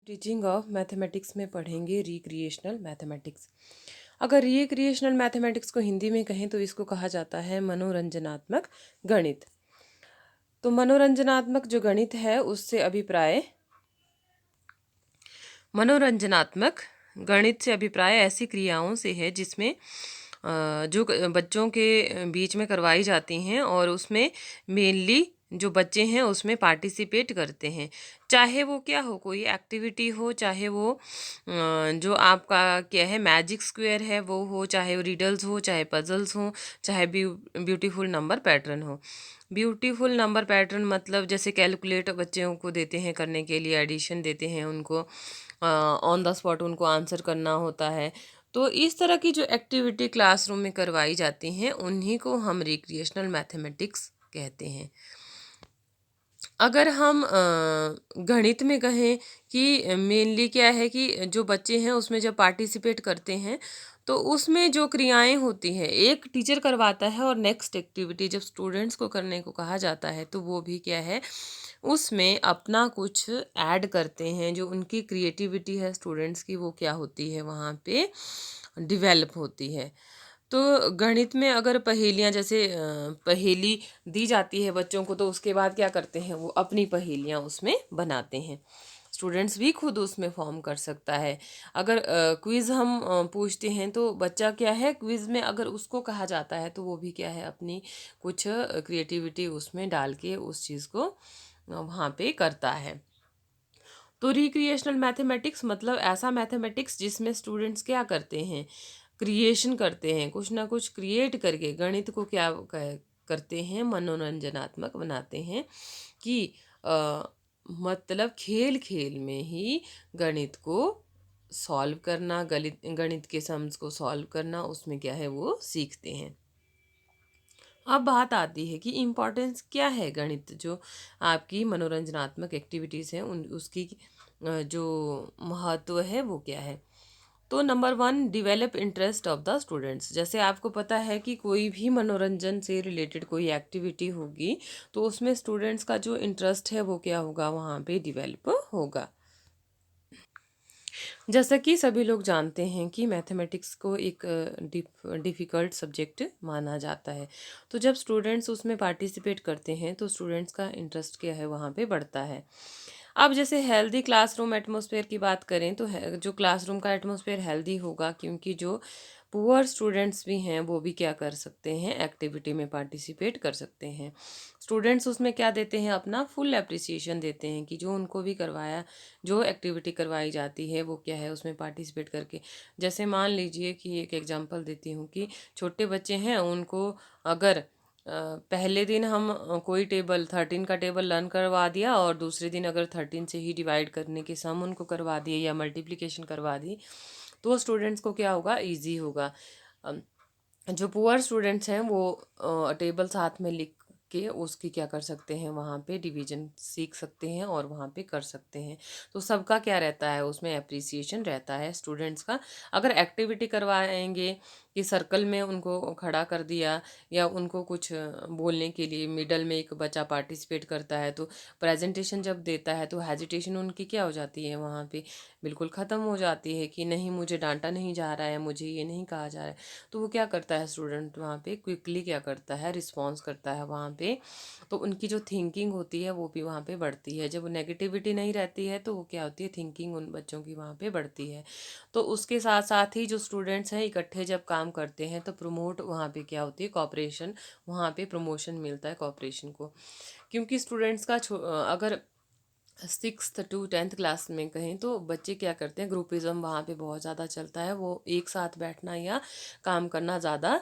Teaching of mathematics में पढ़ेंगे recreational mathematics. अगर रिक्रिएशनल मैथमेटिक्स को हिंदी में कहें तो इसको कहा जाता है मनोरंजनात्मक गणित। तो मनोरंजनात्मक जो गणित है उससे अभिप्राय मनोरंजनात्मक गणित से अभिप्राय ऐसी क्रियाओं से है जिसमें बच्चों के बीच में करवाई जाती हैं और उसमें मेनली जो बच्चे हैं उसमें पार्टिसिपेट करते हैं। चाहे वो क्या हो, कोई एक्टिविटी हो, चाहे वो जो आपका क्या है मैजिक स्क्वायर है वो हो, चाहे वो रिडल्स हो, चाहे पजल्स हो, चाहे ब्यूटीफुल नंबर पैटर्न हो। ब्यूटीफुल नंबर पैटर्न मतलब जैसे कैलकुलेट बच्चों को देते हैं करने के लिए, एडिशन देते हैं उनको, ऑन द स्पॉट उनको आंसर करना होता है। तो इस तरह की जो एक्टिविटी क्लासरूम में करवाई जाती हैं उन्हीं को हम रिक्रिएशनल मैथमेटिक्स कहते हैं। अगर हम गणित में कहें कि मेनली क्या है कि जो बच्चे हैं उसमें जब पार्टिसिपेट करते हैं तो उसमें जो क्रियाएं होती हैं एक टीचर करवाता है और नेक्स्ट एक्टिविटी जब स्टूडेंट्स को करने को कहा जाता है तो वो भी क्या है उसमें अपना कुछ ऐड करते हैं। जो उनकी क्रिएटिविटी है स्टूडेंट्स की वो क्या होती है वहाँ पे डिवेलप होती है। तो गणित में अगर पहेलियाँ जैसे पहेली दी जाती है बच्चों को तो उसके बाद क्या करते हैं वो अपनी पहेलियाँ उसमें बनाते हैं। स्टूडेंट्स भी खुद उसमें फॉर्म कर सकता है। अगर क्विज़ हम पूछते हैं तो बच्चा क्या है क्विज़ में अगर उसको कहा जाता है तो वो भी क्या है अपनी कुछ क्रिएटिविटी उसमें डाल के उस चीज़ को वहाँ पे करता है। तो रिक्रिएशनल मैथमेटिक्स मतलब ऐसा मैथमेटिक्स जिसमें स्टूडेंट्स क्या करते हैं, क्रिएशन करते हैं, कुछ ना कुछ क्रिएट करके गणित को क्या करते हैं मनोरंजनात्मक बनाते हैं कि मतलब खेल खेल में ही गणित को सॉल्व करना, गणित के सम्स को सॉल्व करना, उसमें क्या है वो सीखते हैं। अब बात आती है कि इम्पोर्टेंस क्या है गणित जो आपकी मनोरंजनात्मक एक्टिविटीज़ हैं उन उसकी जो महत्व है वो क्या है। तो number one, develop interest of the students. जैसे आपको पता है कि कोई भी मनोरंजन से रिलेटेड कोई एक्टिविटी होगी तो उसमें स्टूडेंट्स का जो इंटरेस्ट है वो क्या होगा वहाँ पे डिवेलप होगा। जैसा कि सभी लोग जानते हैं कि मैथमेटिक्स को एक डिफ़िकल्ट सब्जेक्ट माना जाता है। तो जब स्टूडेंट्स उसमें पार्टिसिपेट करते हैं तो स्टूडेंट्स का इंटरेस्ट क्या है वहाँ पे बढ़ता है। अब जैसे हेल्दी क्लासरूम एटमॉस्फेयर की बात करें तो जो क्लासरूम का एटमॉस्फेयर हेल्दी होगा क्योंकि जो पुअर स्टूडेंट्स भी हैं वो भी क्या कर सकते हैं एक्टिविटी में पार्टिसिपेट कर सकते हैं। स्टूडेंट्स उसमें क्या देते हैं अपना फुल एप्रिसिएशन देते हैं कि जो उनको भी करवाया, जो एक्टिविटी करवाई जाती है वो क्या है उसमें पार्टिसिपेट करके। जैसे मान लीजिए कि एक एग्जांपल देती हूँ कि छोटे बच्चे हैं उनको अगर पहले दिन हम कोई टेबल 13 का टेबल लर्न करवा दिया और दूसरे दिन अगर 13 से ही डिवाइड करने के सम उनको करवा दिए या मल्टीप्लिकेशन करवा दी तो स्टूडेंट्स को क्या होगा ईजी होगा। अम, जो पुअर स्टूडेंट्स हैं वो टेबल साथ में लिख के उसकी क्या कर सकते हैं वहाँ पे डिवीजन सीख सकते हैं और वहाँ पे कर सकते हैं। तो सबका क्या रहता है उसमें एप्रिसिएशन रहता है स्टूडेंट्स का। अगर एक्टिविटी करवाएंगे कि सर्कल में उनको खड़ा कर दिया या उनको कुछ बोलने के लिए मिडल में एक बच्चा पार्टिसिपेट करता है तो प्रेजेंटेशन जब देता है तो हेजिटेशन उनकी क्या हो जाती है वहाँ पे बिल्कुल ख़त्म हो जाती है कि नहीं मुझे डांटा नहीं जा रहा है, मुझे ये नहीं कहा जा रहा है। तो वो क्या करता है स्टूडेंट वहाँ पे क्विकली क्या करता है रिस्पॉन्स करता है वहाँ पे। तो उनकी जो थिंकिंग होती है वो भी वहाँ पे बढ़ती है। जब नेगेटिविटी नहीं रहती है तो वो क्या होती है थिंकिंग उन बच्चों की वहाँ पे बढ़ती है। तो उसके साथ साथ ही जो स्टूडेंट्स हैं इकट्ठे जब काम करते हैं तो प्रमोट वहाँ पे क्या होती है कॉपरेशन, वहाँ पे प्रमोशन मिलता है कॉपरेशन को। क्योंकि स्टूडेंट्स का अगर 6th to 10th क्लास में कहें तो बच्चे क्या करते हैं ग्रुपिज़म वहाँ पे बहुत ज़्यादा चलता है। वो एक साथ बैठना या काम करना ज़्यादा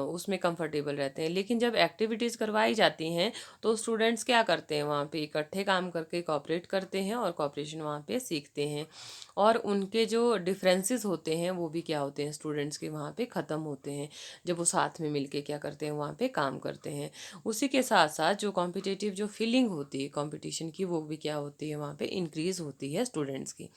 उसमें कंफर्टेबल रहते हैं। लेकिन जब एक्टिविटीज़ करवाई जाती हैं तो स्टूडेंट्स क्या करते हैं वहाँ पे इकट्ठे काम करके कॉपरेट करते हैं और कॉपरेशन वहाँ पे सीखते हैं। और उनके जो डिफरेंसेस होते हैं वो भी क्या होते हैं स्टूडेंट्स के वहाँ पे ख़त्म होते हैं जब वो साथ में मिलके क्या करते हैं वहाँ पे काम करते हैं। उसी के साथ साथ जो कॉम्पिटिटिव जो फीलिंग होती है कंपटीशन की वो भी क्या होती है वहाँ पे इंक्रीज़ होती है स्टूडेंट्स की।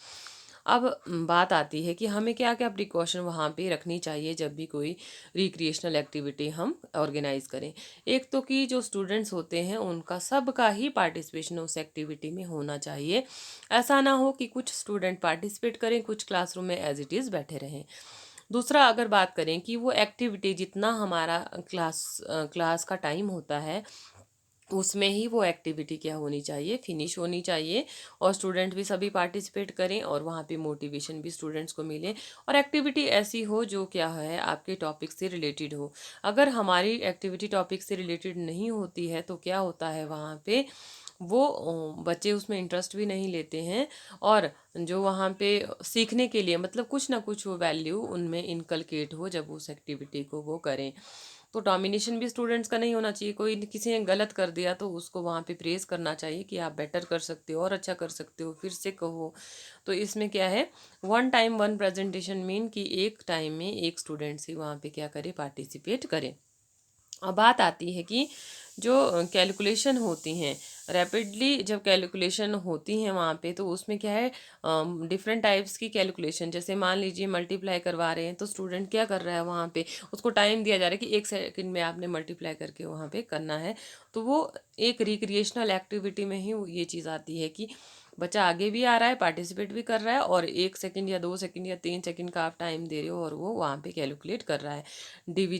अब बात आती है कि हमें क्या क्या प्रिकॉशन वहाँ पे रखनी चाहिए जब भी कोई रिक्रिएशनल एक्टिविटी हम ऑर्गेनाइज करें। एक तो कि जो स्टूडेंट्स होते हैं उनका सबका ही पार्टिसिपेशन उस एक्टिविटी में होना चाहिए। ऐसा ना हो कि कुछ स्टूडेंट पार्टिसिपेट करें, कुछ क्लासरूम में एज इट इज़ बैठे रहें। दूसरा, अगर बात करें कि वो एक्टिविटी जितना हमारा क्लास का टाइम होता है उसमें ही वो एक्टिविटी क्या होनी चाहिए, फिनिश होनी चाहिए, और स्टूडेंट भी सभी पार्टिसिपेट करें और वहाँ पे मोटिवेशन भी स्टूडेंट्स को मिले, और एक्टिविटी ऐसी हो जो क्या है आपके टॉपिक से रिलेटेड हो। अगर हमारी एक्टिविटी टॉपिक से रिलेटेड नहीं होती है तो क्या होता है वहाँ पे वो बच्चे उसमें इंटरेस्ट भी नहीं लेते हैं, और जो वहाँ पे सीखने के लिए मतलब कुछ ना कुछ वो वैल्यू उनमें इनकलकेट हो जब उस एक्टिविटी को वो करें। तो डोमिनेशन भी स्टूडेंट्स का नहीं होना चाहिए। कोई किसी ने गलत कर दिया तो उसको वहाँ पे प्रेज़ करना चाहिए कि आप बेटर कर सकते हो और अच्छा कर सकते हो, फिर से कहो। तो इसमें क्या है, one time one presentation mean कि एक टाइम में एक स्टूडेंट्स ही वहाँ पे क्या करे, पार्टिसिपेट करे। अब बात आती है कि जो कैलकुलेशन होती हैं, रैपिडली जब कैलकुलेशन होती हैं वहाँ पे, तो उसमें क्या है, डिफरेंट टाइप्स की कैलकुलेशन। जैसे मान लीजिए मल्टीप्लाई करवा रहे हैं तो स्टूडेंट क्या कर रहा है वहाँ पे, उसको टाइम दिया जा रहा है कि 1 सेकंड में आपने मल्टीप्लाई करके वहाँ पे करना है। तो वो एक रिक्रिएशनल एक्टिविटी में ही ये चीज़ आती है कि बच्चा आगे भी आ रहा है, पार्टिसिपेट भी कर रहा है, और 1 सेकंड या 2 सेकंड या 3 सेकंड का आप टाइम दे रहे हो और वो वहाँ पे कैलकुलेट कर रहा है।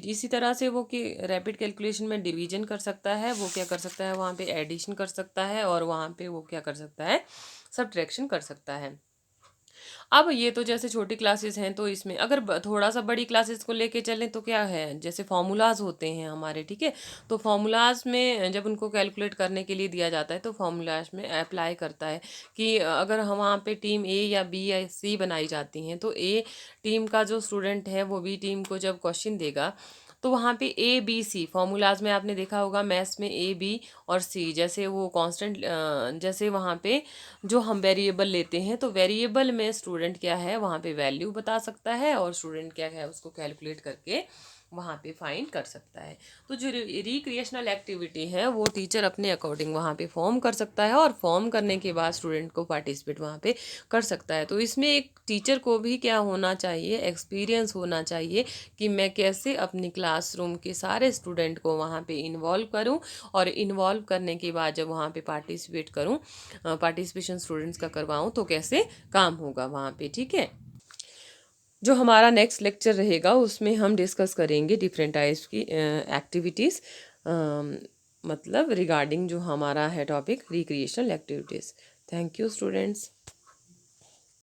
इसी तरह से वो कि रैपिड कैलकुलेशन में डिवीजन कर सकता है, वो क्या कर सकता है वहाँ पे एडिशन कर सकता है, और वहाँ पे वो क्या कर सकता है, सब्ट्रैक्शन कर सकता है। अब ये तो जैसे छोटी क्लासेस हैं, तो इसमें अगर थोड़ा सा बड़ी क्लासेस को लेके चलें तो क्या है, जैसे फॉर्मूलाज होते हैं हमारे, ठीक है। तो फॉर्मूलाज में जब उनको कैलकुलेट करने के लिए दिया जाता है तो फॉर्मूलाज में अप्लाई करता है कि अगर हम वहाँ पे टीम ए या बी या सी बनाई जाती हैं, तो ए टीम का जो स्टूडेंट है वो बी टीम को जब क्वेश्चन देगा तो वहाँ पे ए बी सी फॉर्मूलाज में आपने देखा होगा, मैथ्स में ए बी और सी, जैसे वो कांस्टेंट, जैसे वहाँ पे जो हम वेरिएबल लेते हैं तो वेरिएबल में स्टूडेंट क्या है वहाँ पे वैल्यू बता सकता है, और स्टूडेंट क्या है उसको कैलकुलेट करके वहाँ पे फाइंड कर सकता है। तो जो रिक्रिएशनल एक्टिविटी है वो टीचर अपने अकॉर्डिंग वहाँ पे फॉर्म कर सकता है, और फॉर्म करने के बाद स्टूडेंट को पार्टिसिपेट वहाँ पे कर सकता है। तो इसमें एक टीचर को भी क्या होना चाहिए, एक्सपीरियंस होना चाहिए कि मैं कैसे अपनी क्लासरूम के सारे स्टूडेंट को वहाँ पे इन्वॉल्व करूँ, और इन्वॉल्व करने के बाद जब वहाँ पे पार्टिसिपेट करूँ, पार्टिसिपेशन स्टूडेंट्स का करवाऊँ, तो कैसे काम होगा वहाँ पे, ठीक है। जो हमारा नेक्स्ट लेक्चर रहेगा उसमें हम डिस्कस करेंगे डिफरेंट टाइप्स की एक्टिविटीज़, मतलब रिगार्डिंग जो हमारा है topic recreational activities. Thank you students.